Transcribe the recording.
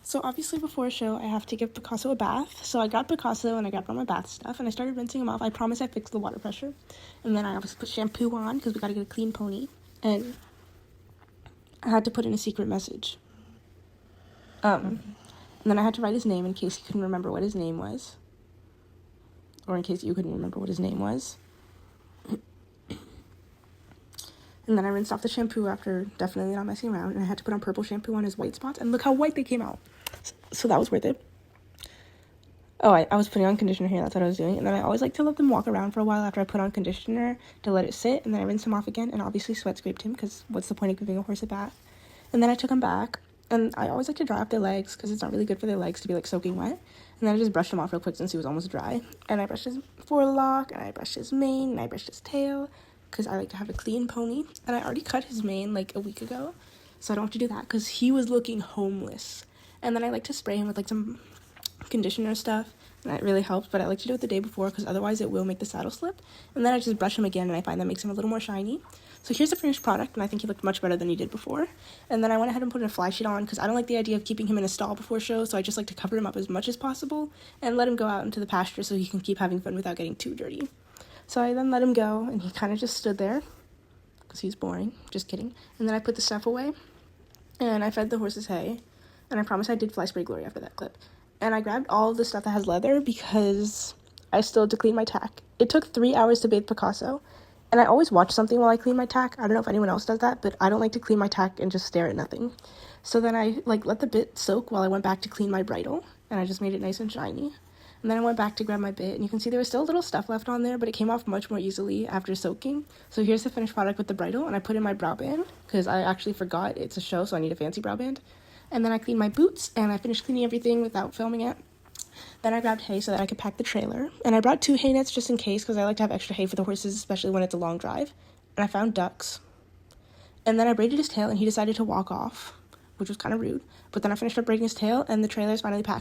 So obviously before a show, I have to give Picasso a bath. So I got Picasso and I grabbed all my bath stuff and I started rinsing him off. I promise I fixed the water pressure. And then I obviously put shampoo on because we got to get a clean pony. And I had to put in a secret message. And then I had to write his name in case he couldn't remember what his name was. Or in case you couldn't remember what his name was. And then I rinsed off the shampoo after definitely not messing around. And I had to put on purple shampoo on his white spots. And look how white they came out. So that was worth it. Oh, I was putting on conditioner here. That's what I was doing. And then I always like to let them walk around for a while after I put on conditioner to let it sit. And then I rinse him off again. And obviously sweat scraped him because what's the point of giving a horse a bath? And then I took him back. And I always like to dry off their legs because it's not really good for their legs to be like soaking wet. And then I just brushed him off real quick since he was almost dry. And I brushed his forelock. And I brushed his mane. And I brushed his tail. Because I like to have a clean pony. And I already cut his mane like a week ago, so I don't have to do that because he was looking homeless. And then I like to spray him with like some conditioner stuff, and that really helps, but I like to do it the day before because otherwise it will make the saddle slip. And then I just brush him again, and I find that makes him a little more shiny. So here's the finished product, and I think he looked much better than he did before. And then I went ahead and put a fly sheet on because I don't like the idea of keeping him in a stall before show, so I just like to cover him up as much as possible and let him go out into the pasture so he can keep having fun without getting too dirty. So I then let him go, and he kind of just stood there because he was boring. Just kidding. And then I put the stuff away, and I fed the horses hay, and I promise I did fly spray glory after that clip. And I grabbed all of the stuff that has leather because I still had to clean my tack. It took 3 hours to bathe Picasso, and I always watch something while I clean my tack. I don't know if anyone else does that, but I don't like to clean my tack and just stare at nothing. So then I let the bit soak while I went back to clean my bridle, and I just made it nice and shiny. And then I went back to grab my bit, and you can see there was still a little stuff left on there, but it came off much more easily after soaking. So here's the finished product with the bridle, and I put in my brow band, because I actually forgot it's a show, so I need a fancy brow band. And then I cleaned my boots, and I finished cleaning everything without filming it. Then I grabbed hay so that I could pack the trailer. And I brought 2 hay nets just in case, because I like to have extra hay for the horses, especially when it's a long drive. And I found ducks. And then I braided his tail, and he decided to walk off, which was kind of rude. But then I finished up braiding his tail, and the trailer is finally packed.